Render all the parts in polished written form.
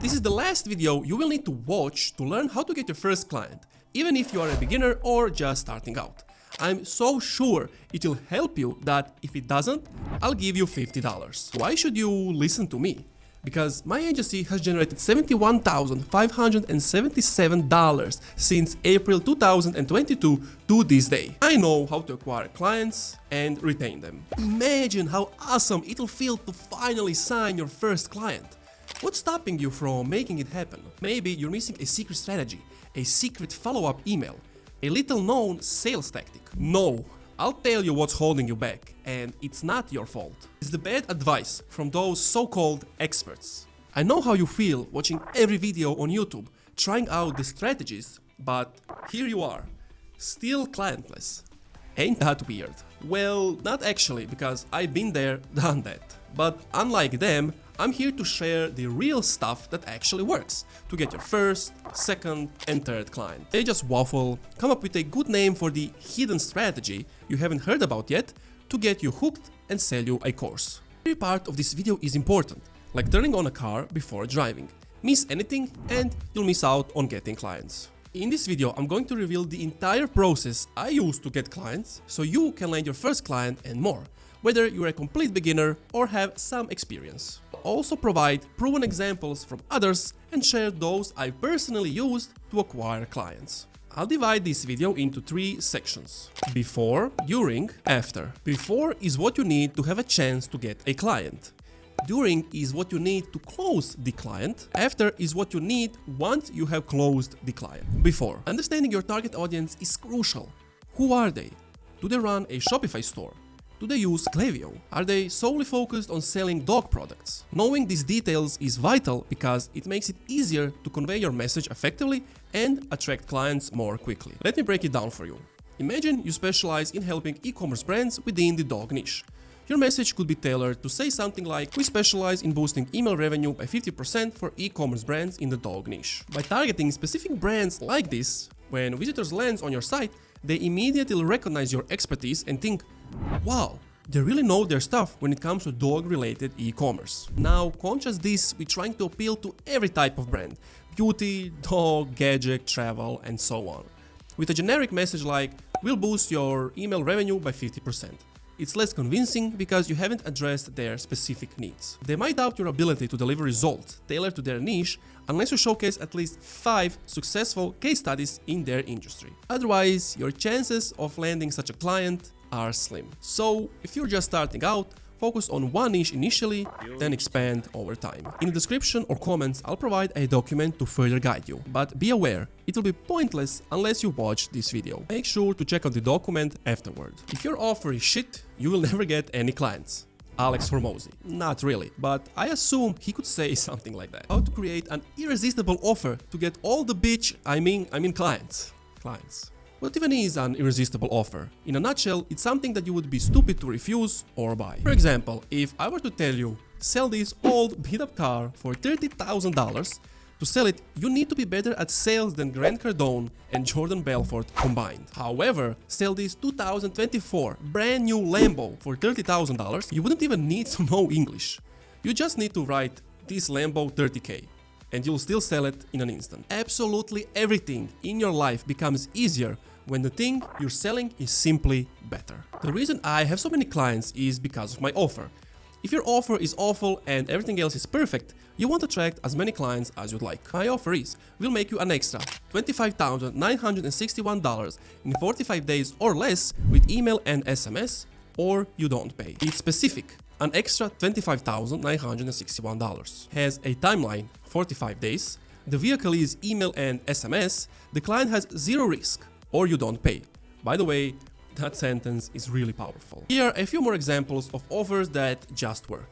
This is the last video you will need to watch to learn how to get your first client, even if you are a beginner or just starting out. I'm so sure it will help you that if it doesn't, I'll give you $50. Why should you listen to me? Because my agency has generated $71,577 since April 2022 to this day. I know how to acquire clients and retain them. Imagine how awesome it'll feel to finally sign your first client. What's stopping you from making it happen? Maybe you're missing a secret strategy, a secret follow-up email, a little-known sales tactic. No, I'll tell you what's holding you back, and it's not your fault. It's the bad advice from those so-called experts. I know how you feel watching every video on YouTube, trying out the strategies, but here you are, still clientless. Ain't that weird? Well, not actually, because I've been there, done that. But unlike them, I'm here to share the real stuff that actually works to get your first, second, and third client. They just waffle, come up with a good name for the hidden strategy you haven't heard about yet to get you hooked and sell you a course. Every part of this video is important, like turning on a car before driving. Miss anything and you'll miss out on getting clients. In this video, I'm going to reveal the entire process I use to get clients so you can land your first client and more, whether you're a complete beginner or have some experience. I'll also provide proven examples from others and share those I personally used to acquire clients. I'll divide this video into 3 sections: before, during, after. Before is what you need to have a chance to get a client. During is what you need to close the client. After is what you need once you have closed the client. Before. Understanding your target audience is crucial. Who are they? Do they run a Shopify store? Do they use Klaviyo? Are they solely focused on selling dog products? Knowing these details is vital because it makes it easier to convey your message effectively and attract clients more quickly. Let me break it down for you. Imagine you specialize in helping e-commerce brands within the dog niche. Your message could be tailored to say something like, we specialize in boosting email revenue by 50% for e-commerce brands in the dog niche. By targeting specific brands like this, when visitors land on your site, they immediately recognize your expertise and think, wow, they really know their stuff when it comes to dog-related e-commerce. Now, contrast this with trying to appeal to every type of brand: beauty, dog, gadget, travel, and so on. With a generic message like, we'll boost your email revenue by 50%. It's less convincing because you haven't addressed their specific needs. They might doubt your ability to deliver results tailored to their niche unless you showcase at least 5 successful case studies in their industry. Otherwise, your chances of landing such a client are slim. So, if you're just starting out, focus on one niche initially, then expand over time. In the description or comments, I'll provide a document to further guide you. But be aware, it will be pointless unless you watch this video. Make sure to check out the document afterward. If your offer is shit, you will never get any clients. Alex Hormozy. Not really, but I assume he could say something like that. How to create an irresistible offer to get all the clients. What even is an irresistible offer? In a nutshell, it's something that you would be stupid to refuse or buy. For example, if I were to tell you, sell this old beat-up car for $30,000, to sell it, you need to be better at sales than Grant Cardone and Jordan Belfort combined. However, sell this 2024 brand new Lambo for $30,000, you wouldn't even need to know English. You just need to write, this Lambo 30K. And you'll still sell it in an instant. Absolutely everything in your life becomes easier when the thing you're selling is simply better. The reason I have so many clients is because of my offer. If your offer is awful and everything else is perfect, you won't attract as many clients as you'd like. My offer is, we'll make you an extra $25,961 in 45 days or less with email and SMS, or you don't pay. It's specific. An extra $25,961. Has a timeline, 45 days. The vehicle is email and SMS. The client has 0 risk, or you don't pay. By the way, that sentence is really powerful. Here are a few more examples of offers that just work.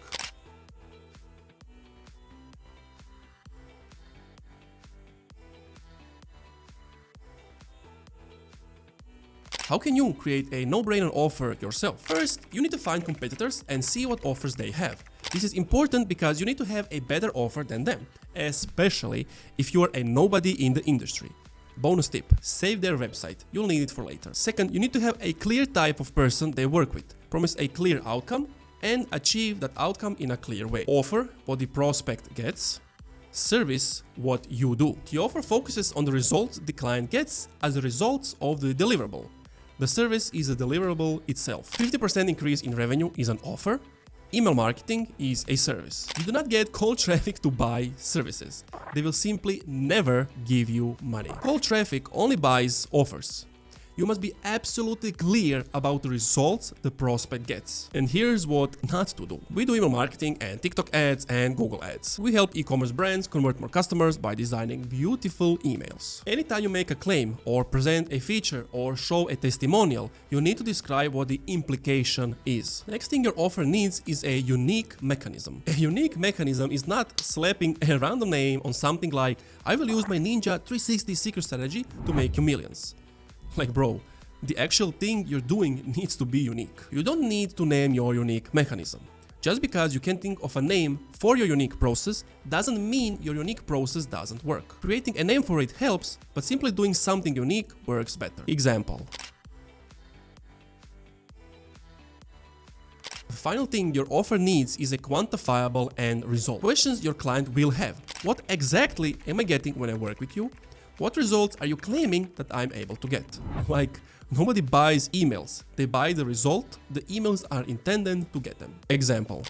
How can you create a no-brainer offer yourself? First, you need to find competitors and see what offers they have. This is important because you need to have a better offer than them, especially if you are a nobody in the industry. Bonus tip, save their website, you'll need it for later. Second, you need to have a clear type of person they work with, promise a clear outcome, and achieve that outcome in a clear way. Offer what the prospect gets, service what you do. The offer focuses on the results the client gets as a result of the deliverable. The service is a deliverable itself. 50% increase in revenue is an offer. Email marketing is a service. You do not get cold traffic to buy services. They will simply never give you money. Cold traffic only buys offers. You must be absolutely clear about the results the prospect gets. And here's what not to do. We do email marketing and TikTok ads and Google ads. We help e-commerce brands convert more customers by designing beautiful emails. Anytime you make a claim or present a feature or show a testimonial, you need to describe what the implication is. The next thing your offer needs is a unique mechanism. A unique mechanism is not slapping a random name on something like, I will use my Ninja 360 secret strategy to make you millions. Like bro, the actual thing you're doing needs to be unique. You don't need to name your unique mechanism. Just because you can think of a name for your unique process doesn't mean your unique process doesn't work. Creating a name for it helps, but simply doing something unique works better. Example. The final thing your offer needs is a quantifiable end result. Questions your client will have. What exactly am I getting when I work with you? What results are you claiming that I'm able to get? Like, nobody buys emails. They buy the result the emails are intended to get them. Example.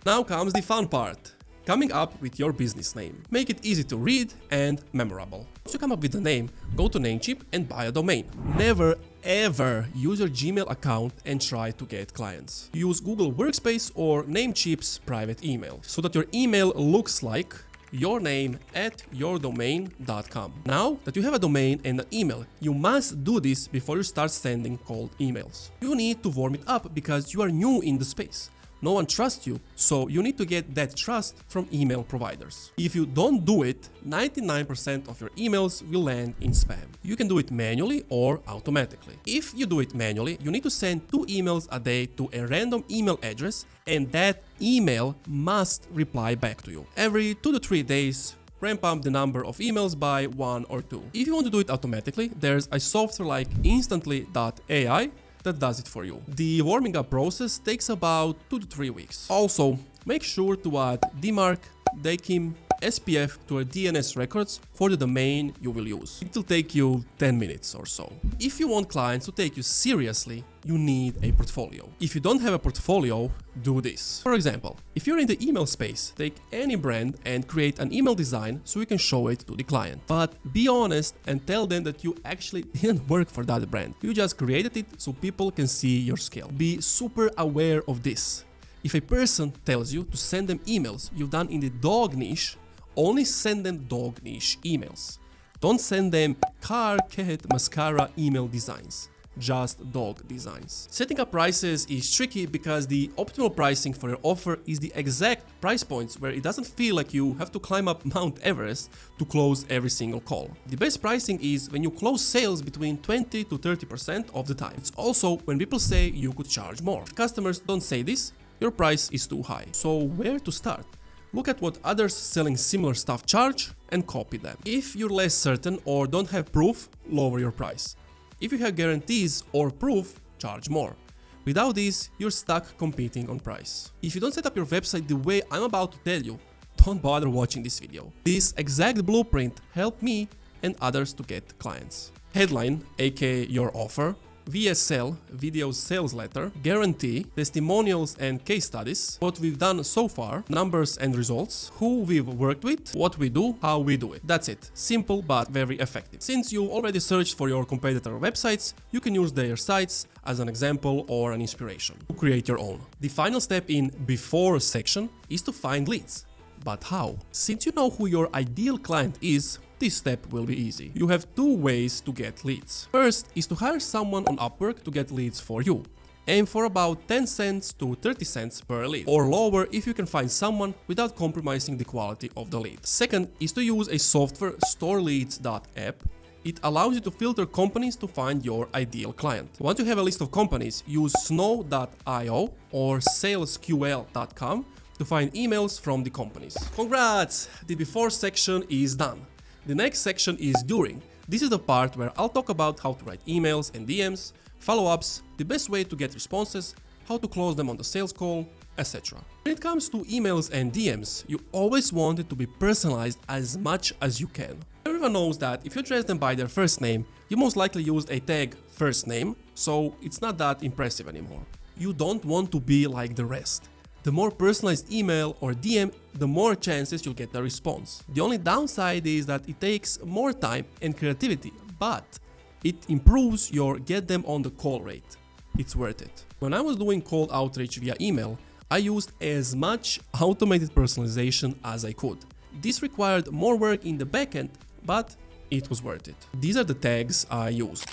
Now comes the fun part. Coming up with your business name. Make it easy to read and memorable. Once you come up with the name, go to Namecheap and buy a domain. Never ever use your Gmail account and try to get clients. Use Google Workspace or Namecheap's private email so that your email looks like your name at yourdomain.com. Now that you have a domain and an email, you must do this before you start sending cold emails. You need to warm it up because you are new in the space. No one trusts you, so you need to get that trust from email providers. If you don't do it, 99% of your emails will land in spam. You can do it manually or automatically. If you do it manually, you need to send 2 emails a day to a random email address, and that email must reply back to you. Every 2 to 3 days, ramp up the number of emails by 1 or 2. If you want to do it automatically, there's a software like instantly.ai that does it for you. The warming up process takes about 2 to 3 weeks. Also, make sure to add DMARC, DKIM, SPF to your DNS records for the domain you will use. It will take you 10 minutes or so. If you want clients to take you seriously, you need a portfolio. If you don't have a portfolio, do this. For example, if you're in the email space, take any brand and create an email design so you can show it to the client. But be honest and tell them that you actually didn't work for that brand. You just created it so people can see your skill. Be super aware of this. If a person tells you to send them emails you've done in the dog niche, only send them dog niche emails. Don't send them car, cat, mascara email designs. Just dog designs. Setting up prices is tricky because the optimal pricing for your offer is the exact price points where it doesn't feel like you have to climb up Mount Everest to close every single call. The best pricing is when you close sales between 20 to 30% of the time. It's also when people say you could charge more. If customers don't say this, your price is too high. So where to start? Look at what others selling similar stuff charge and copy them. If you're less certain or don't have proof, lower your price. If you have guarantees or proof, charge more. Without this, you're stuck competing on price. If you don't set up your website the way I'm about to tell you, don't bother watching this video. This exact blueprint helped me and others to get clients. Headline, aka your offer, VSL, video sales letter, guarantee, testimonials and case studies, what we've done so far, numbers and results, who we've worked with, what we do, how we do it. That's it. Simple but very effective. Since you already searched for your competitor websites, you can use their sites as an example or an inspiration to create your own. The final step in before section is to find leads. But how? Since you know who your ideal client is, this step will be easy. You have 2 ways to get leads. First is to hire someone on Upwork to get leads for you. Aim for about 10 cents to 30 cents per lead, or lower if you can find someone without compromising the quality of the lead. Second is to use a software, storeleads.app. It allows you to filter companies to find your ideal client. Once you have a list of companies, use snow.io or salesql.com to find emails from the companies. Congrats! The before section is done. The next section is during. This is the part where I'll talk about how to write emails and DMs, follow-ups, the best way to get responses, how to close them on the sales call, etc. When it comes to emails and DMs, you always want it to be personalized as much as you can. Everyone knows that if you address them by their first name, you most likely used a tag first name, so it's not that impressive anymore. You don't want to be like the rest. The more personalized email or DM, the more chances you'll get a response. The only downside is that it takes more time and creativity, but it improves your get them on the call rate. It's worth it. When I was doing cold outreach via email, I used as much automated personalization as I could. This required more work in the backend, but it was worth it. These are the tags I used.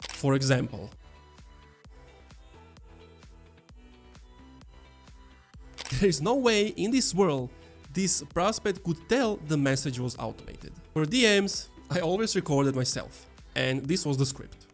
For example, there is no way in this world this prospect could tell the message was automated. For DMs, I always recorded myself, and this was the script.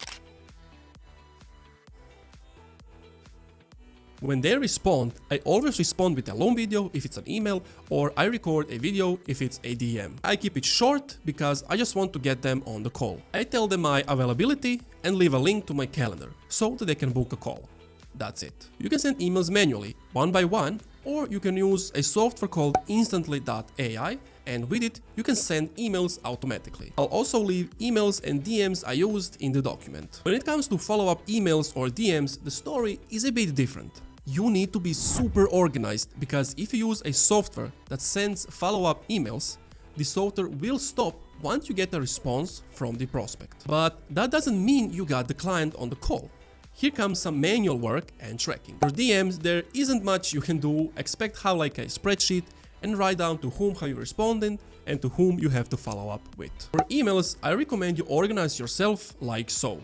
When they respond, I always respond with a long video if it's an email, or I record a video if it's a DM. I keep it short because I just want to get them on the call. I tell them my availability and leave a link to my calendar so that they can book a call. That's it. You can send emails manually, one by one, or you can use a software called instantly.ai, and with it, you can send emails automatically. I'll also leave emails and DMs I used in the document. When it comes to follow-up emails or DMs, the story is a bit different. You need to be super organized, because if you use a software that sends follow-up emails, the software will stop once you get a response from the prospect. But that doesn't mean you got the client on the call. Here comes some manual work and tracking. For DMs, there isn't much you can do except have like a spreadsheet and write down to whom have you responded and to whom you have to follow up with. For emails, I recommend you organize yourself like so.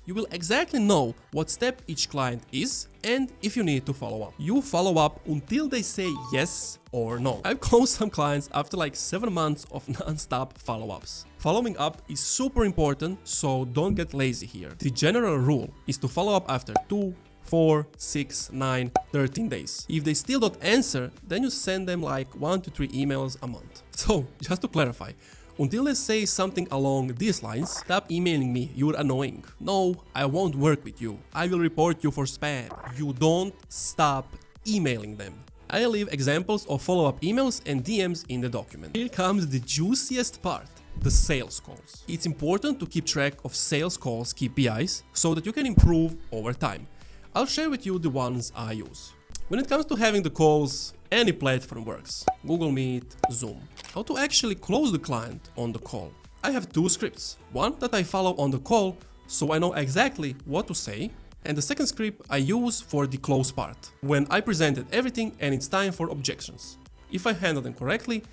You will exactly know what step each client is and if you need to follow up. You follow up until they say yes or no. I've closed some clients after like 7 months of non-stop follow-ups. Following up is super important, so don't get lazy here. The general rule is to follow up after 2, 4, 6, 9, 13 days. If they still don't answer, then you send them like 1 to 3 emails a month. So, just to clarify, until they say something along these lines, stop emailing me, you're annoying. No, I won't work with you. I will report you for spam. You don't stop emailing them. I'll leave examples of follow-up emails and DMs in the document. Here comes the juiciest part, the sales calls. It's important to keep track of sales calls KPIs so that you can improve over time. I'll share with you the ones I use. When it comes to having the calls, any platform works. Google Meet, Zoom. How to actually close the client on the call? I have 2 scripts. One that I follow on the call so I know exactly what to say, and the second script I use for the close part, when I presented everything and it's time for objections. If I handle them correctly,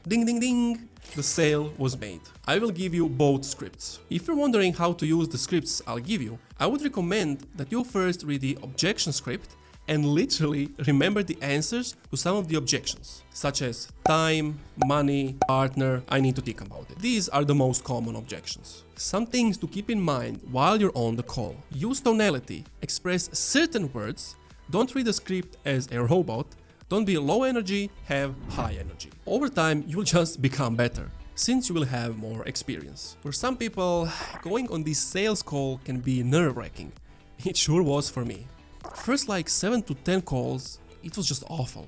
ding ding ding, the sale was made. I will give you both scripts. If you're wondering how to use the scripts I'll give you, I would recommend that you first read the objection script and literally remember the answers to some of the objections, such as time, money, partner, I need to think about it. These are the most common objections. Some things to keep in mind while you're on the call. Use tonality, express certain words, don't read the script as a robot, don't be low energy, have high energy. Over time, you'll just become better, since you will have more experience. For some people, going on this sales call can be nerve-wracking. It sure was for me. First like 7 to 10 calls, it was just awful.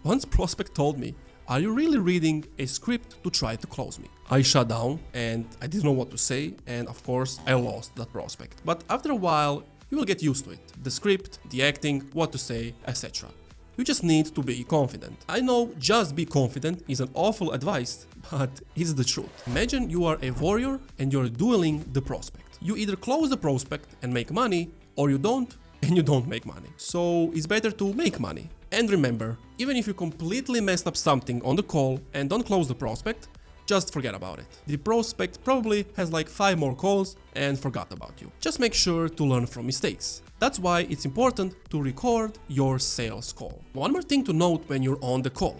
Once prospect told me, "Are you really reading a script to try to close me?" I shut down and I didn't know what to say, and of course I lost that prospect. But after a while, you will get used to it. The script, the acting, what to say, etc. You just need to be confident. I know just be confident is an awful advice, but it's the truth. Imagine you are a warrior and you're dueling the prospect. You either close the prospect and make money, or you don't and you don't make money. So it's better to make money. And remember, even if you completely messed up something on the call and don't close the prospect, just forget about it. The prospect probably has like 5 more calls and forgot about you. Just make sure to learn from mistakes. That's why it's important to record your sales call. One more thing to note when you're on the call.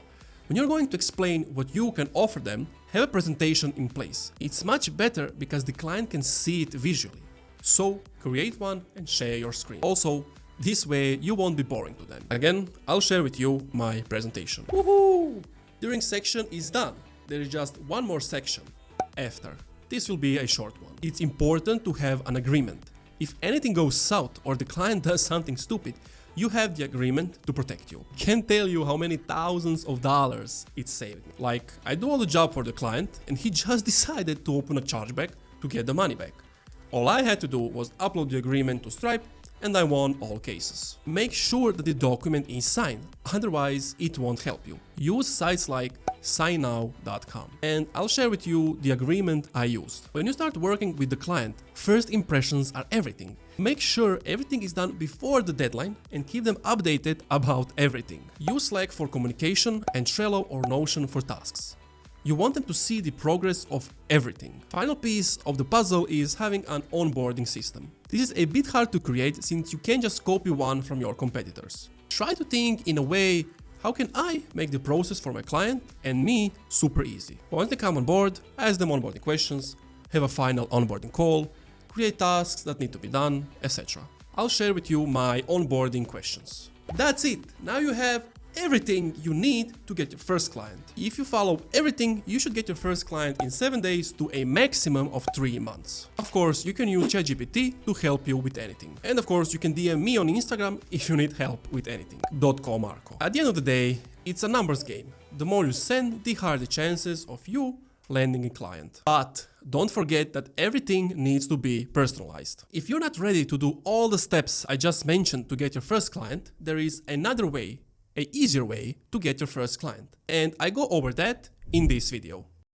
When you're going to explain what you can offer them, have a presentation in place. It's much better because the client can see it visually. So create one and share your screen. Also, this way you won't be boring to them. Again, I'll share with you my presentation. Woohoo! During section is done. There is just one more section. After. this will be a short one. It's important to have an agreement. If anything goes south or the client does something stupid, you have the agreement to protect you. Can't tell you how many thousands of dollars it saved me. Like, I do all the job for the client and he just decided to open a chargeback to get the money back. All I had to do was upload the agreement to Stripe and I won all cases. Make sure that the document is signed, otherwise it won't help you. Use sites like signnow.com and I'll share with you the agreement I used. When you start working with the client, first impressions are everything. Make sure everything is done before the deadline and keep them updated about everything. Use Slack for communication and Trello or Notion for tasks. You want them to see the progress of everything. Final piece of the puzzle is having an onboarding system. This is a bit hard to create since you can't just copy one from your competitors. Try to think in a way, how can I make the process for my client and me super easy? Once they come on board, ask them onboarding questions, have a final onboarding call, create tasks that need to be done, etc. I'll share with you my onboarding questions. That's it. Now you have everything you need to get your first client. If you follow everything, you should get your first client in 7 days to a maximum of 3 months. Of course, you can use ChatGPT to help you with anything. And of course, you can DM me on Instagram if you need help with anything. dotcommarko. At the end of the day, it's a numbers game. The more you send, the higher the chances of you landing a client. But don't forget that everything needs to be personalized. If you're not ready to do all the steps I just mentioned to get your first client, there is another way, an easier way to get your first client. And I go over that in this video.